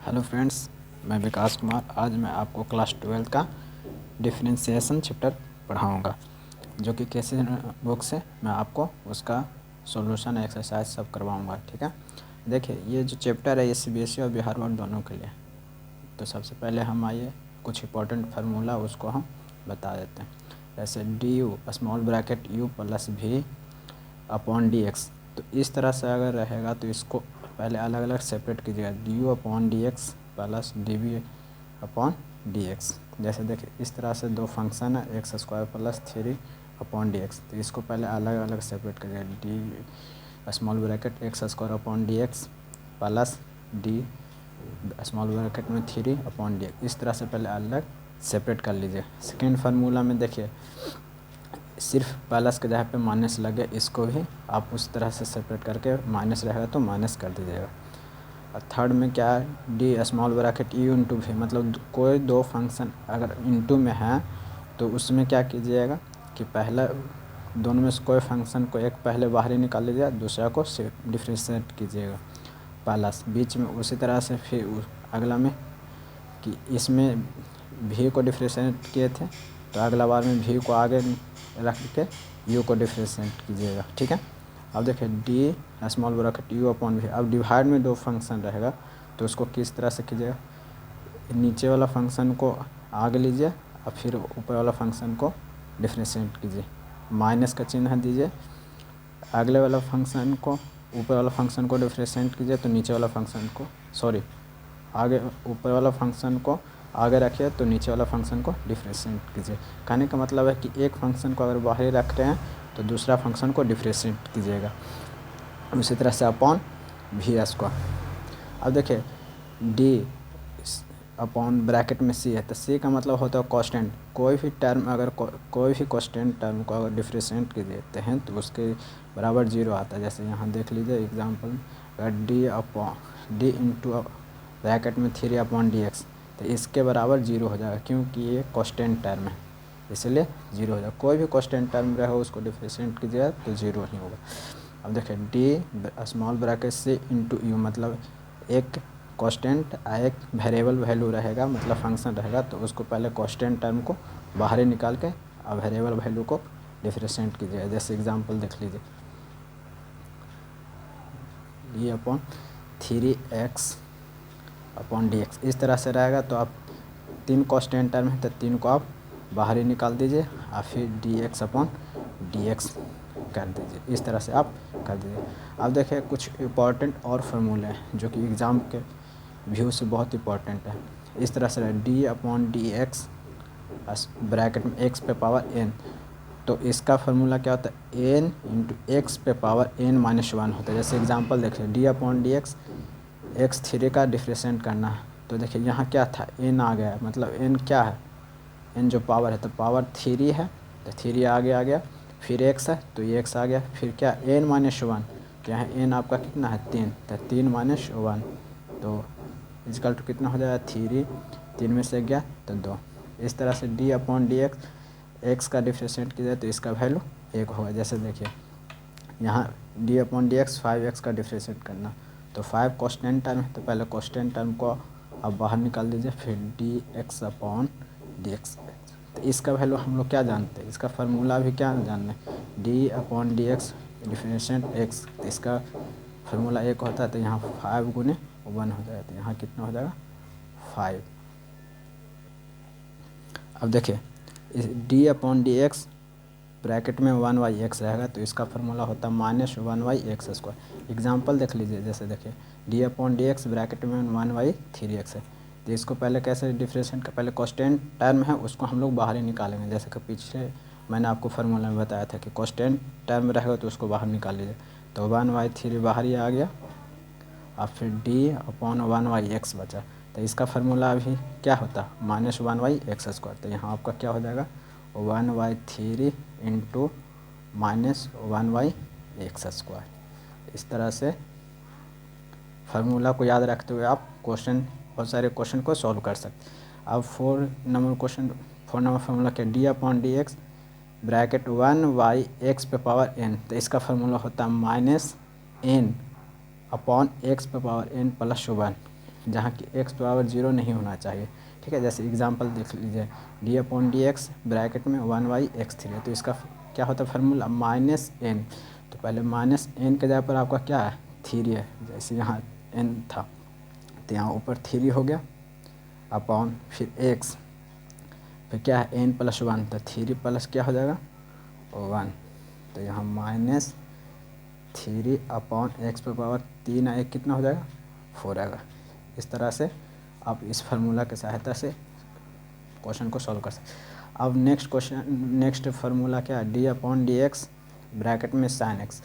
Hello friends, मैं विकास कुमार। आज मैं आपको क्लास 12 का डिफरेंशिएशन चैप्टर पढ़ाऊंगा, जो कि कैसे बुक से मैं आपको उसका सॉल्यूशन एक्सरसाइज सब करवाऊंगा। ठीक है, देखिए ये जो चैप्टर है ये सीबीएसई और बिहार बोर्ड दोनों के लिए। तो सबसे पहले हम आइए कुछ इंपॉर्टेंट फार्मूला उसको हम बता देते हैं। जैसे D U small bracket U plus V upon D X. तो इस तरह से अगर रहेगा तो इसको पहले अलग अलग सेपरेट कीजिएगा, D U upon D X plus D V upon D X. जैसे देखिए इस तरह से दो फंक्शन है, X square plus 3 upon D X. तो इसको पहले अलग अलग सेपरेट कीजिएगा, D small bracket X square upon D X plus D small bracket में 3 अपॉन डी एक्स। इस तरह से पहले अलग सेपरेट कर लीजिए। सेकेंड फार्मूला में देखिए सिर्फ प्लस के जगह पे माइनस लगे, इसको भी आप उस तरह से सेपरेट करके माइनस रहेगा तो माइनस कर दीजिएगा। और थर्ड में क्या है, D small bracket you into भी, मतलब कोई दो फंक्शन अगर इंटू में है तो उसमें क्या कीजिएगा कि पहले दोनों में से कोई फंक्शन को एक पहले बाहरी निकाल लीजिएगा, दूसरा को डिफ्रेंशिएट कीजिएगा प्लस बीच में। उसी तरह से फिर अगला में कि इसमें भी को डिफ्रेंशिएट किए थे तो अगला बार में भी को आगे रख के यू को डिफ्रेंशिएट कीजिएगा। ठीक है, अब देखिए D small bracket you upon भी। अब डिवाइड में दो फंक्शन रहेगा तो उसको किस तरह से कीजिएगा, नीचे वाला फंक्शन को आगे लीजिए और फिर ऊपर वाला फंक्शन को डिफ्रेंशिएट कीजिए, माइनस का चिन्ह दीजिए। अगले वाला फंक्शन को ऊपर वाला फंक्शन को डिफ्रेंशिएट कीजिए तो नीचे वाला फंक्शन को आगे ऊपर वाला फंक्शन को आगे रखिए तो नीचे वाला फंक्शन को डिफ्रेंशिएट कीजिए। कहने का मतलब है कि एक फंक्शन को अगर बाहर रख रहे हैं तो दूसरा फंक्शन को डिफ्रेंशिएट कीजिएगा। उसी तरह से अपॉन वी स्क्वायर। अब देखिए डी अपॉन ब्रैकेट में सी है तो सी का मतलब होता है कांस्टेंट। कोई भी टर्म अगर कोई भी कांस्टेंट टर्म को अगर डिफ्रेंशिएट कर देते हैं तो उसके बराबर 0 आता है। जैसे यहाँ देख लीजिए एग्जांपल, अगर डी इंटू ब्रैकेट में 3 अपॉन डी एक्स तो इसके बराबर 0 हो जाएगा, क्योंकि ये कांस्टेंट टर्म है इसलिए 0 हो जाएगा। कोई भी कांस्टेंट टर्म रहेगा उसको डिफ्रेंशिएट कीजिएगा तो 0 ही होगा। अब देखिए डी स्मॉल ब्रैकेट से इंटू यू, मतलब एक कांस्टेंट एक वेरिएबल वैल्यू रहेगा, मतलब फंक्शन रहेगा तो उसको पहले कांस्टेंट टर्म को बाहर ही निकाल के अब वेरिएबल वैल्यू को डिफ्रेंशिएट कीजिएगा। जैसे एग्जांपल देख लीजिए, D upon 3x upon D x. इस तरह से रहेगा तो आप 3 कांस्टेंट टर्म है तो 3 को आप बाहर ही निकाल दीजिए और फिर D x upon D x कर दीजिए। इस तरह से आप कर दीजिए। अब देखिए कुछ इम्पॉर्टेंट और फार्मूले हैं जो कि एग्ज़ाम के व्यू से बहुत इंपॉर्टेंट है। इस तरह से D upon D x bracket में एक्स पे पावर एन। तो इसका फार्मूला क्या होता है, एन इंटू एक्स पे पावर एन माइनस 1 होता है। जैसे एग्जांपल देखिए D upon D x x3 का डिफ्रेंशिएट करना है तो देखिए यहाँ क्या था, n आ गया, मतलब n क्या है, n जो पावर है तो पावर 3 है तो 3 आगे आ गया, फिर x है तो ये x आ गया, फिर क्या n माइनस 1, क्या है n आपका कितना है 3, तो 3 माइनस 1 तो इजकल टू कितना हो जाएगा 3 में से गया तो 2। इस तरह से d अपॉन डी एक्स का डिफ्रेंशिएट किया जाए तो इसका वैल्यू 1 होगा। जैसे देखिए यहाँ d upon D x 5x का डिफ्रेंशिएट करना तो 5 कांस्टेंट टर्म है तो पहले कांस्टेंट टर्म को आप बाहर निकाल दीजिए, फिर D x upon D X. तो इसका वैल्यू हम लोग क्या जानते हैं, इसका फार्मूला भी क्या जानना है, D upon D x differentiate x. तो इसका फार्मूला 1 होता है तो यहाँ 5 गुने 1 हो जाएगा तो यहाँ कितना हो जाएगा 5। अब देखिए D upon D x bracket में 1/x रहेगा तो इसका फार्मूला होता है -1/x²। एग्जांपल देख लीजिए, जैसे देखिए D upon D x bracket में 1/3x है तो इसको पहले कैसे डिफ्रेंशिएट का, पहले कांस्टेंट टर्म है उसको हम लोग बाहर ही निकालेंगे। जैसे कि पीछे मैंने आपको फार्मूला में बताया था कि कांस्टेंट टर्म रहेगा तो उसको बाहर निकाल लीजिए, तो 1/3 बाहर ही आ गया और फिर डी अपॉन 1/x बचा। तो इसका फार्मूला अभी क्या होता -1/x²। तो यहाँ आपका क्या हो जाएगा 1/3 इंटू -1/x²। इस तरह से फार्मूला को याद रखते हुए आप बहुत सारे क्वेश्चन को सॉल्व कर सकते। अब 4 नंबर फार्मूला क्या, D upon D x bracket 1/x पे पावर n। तो इसका फार्मूला होता है -n अपॉन x पे पावर n प्लस 1। जहाँ कि x पावर 0 नहीं होना चाहिए। ठीक है, जैसे एग्जांपल देख लीजिए, d/dx ब्रैकेट में 1/x3 है, तो इसका क्या होता है फार्मूला -n। तो पहले -n के जगह पर आपका क्या है 3 है, जैसे यहाँ n था तो यहाँ ऊपर 3 हो गया अपॉन फिर x, फिर क्या है n+1, तो 3 प्लस क्या हो जाएगा 1, तो यहाँ -3 अपॉन x पर पावर 3 1 कितना हो जाएगा 4 आएगा। इस तरह से आप इस फार्मूला की सहायता से क्वेश्चन को सॉल्व कर सकते। अब नेक्स्ट फार्मूला क्या है, d/dx ब्रैकेट में sin x।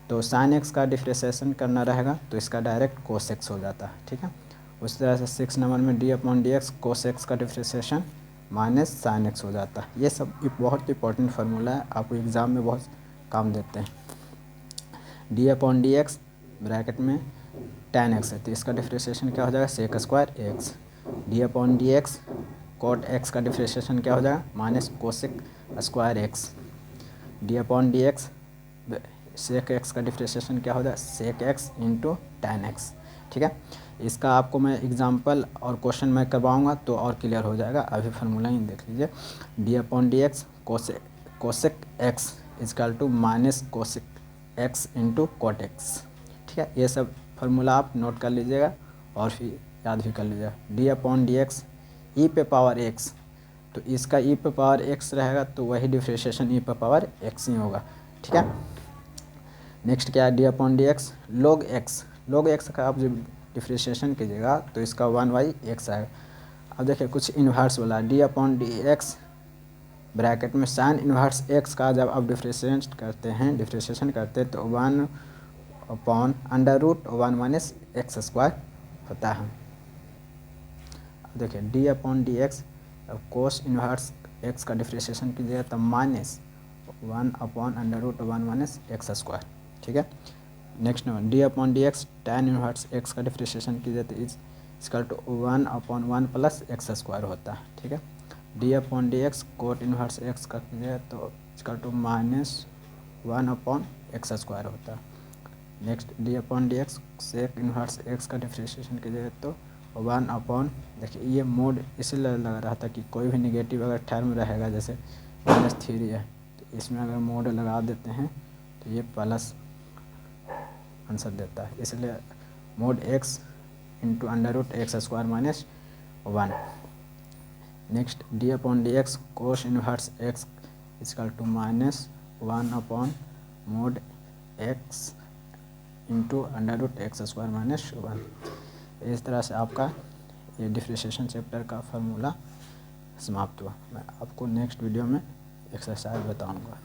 तो sin x का डिफ्रेंशिएशन करना रहेगा तो इसका डायरेक्ट cos x हो जाता है। ठीक है, उस तरह से 6 नंबर में d/dx cos x का डिफ्रेंशिएशन -sin x हो जाता है। ये सब एक बहुत इंपॉर्टेंट फार्मूला है, आपको एग्ज़ाम में बहुत काम देते हैं। d/dx ब्रैकेट में tan x है, तो इसका डिफ्रेंशिएशन क्या हो जाएगा sec² x। d/dx cot x का डिफ्रेंशिएशन क्या हो जाएगा -cosec² x। d/dx sec x का डिफ्रेंशिएशन क्या हो जाएगा sec x × tan x। ठीक है, इसका आपको मैं एग्जांपल और क्वेश्चन मैं करवाऊंगा तो और क्लियर हो जाएगा। अभी फार्मूला ही देख लीजिए, d/dx cosec x -cosec x × cot x। ठीक है, ये सब फार्मूला आप नोट कर लीजिएगा और फिर याद भी कर लीजिएगा। d/dx e पे पावर x, तो इसका e पे पावर x रहेगा तो वही डिफ्रेंशिएशन e पे पावर x ही होगा। ठीक है, नेक्स्ट क्या है d/dx log x का आप जब डिफ्रेंशिएशन कीजिएगा तो इसका 1/x आएगा। अब देखिए कुछ इन्वर्स वाला d/dx ब्रैकेट में sin इन्वर्स x का जब आप डिफ्रेंशिएशन करते हैं तो 1/√1 - x² होता है। अब देखिए d/dx अब cos इन्वर्स x का डिफ्रेंशिएशन कीजिएगा तो -1/√1 - x²। ठीक है, next number d/dx tan inverse x का डिफ्रेंशिएशन कीजिए तो = 1/1 + x² होता है। ठीक है, d/dx cot इन्वर्स x का कीजिए तो -1/x² होता है। Next d/dx sec inverse x का डिफ्रेंशिएशन कीजिए तो 1/, देखिए ये मोड इसलिए लगा रहा था कि कोई भी निगेटिव अगर टर्म रहेगा जैसे -3 है तो इसमें अगर मोड लगा देते हैं तो ये प्लस आंसर देता है, इसलिए mod x × x² - 1। Next d/dx cos inverse x = -1/mod x × x² - 1। इस तरह से आपका ये डिफ्रेंशिएशन चैप्टर का फार्मूला समाप्त हुआ। मैं आपको नेक्स्ट वीडियो में एक्सरसाइज बताऊंगा।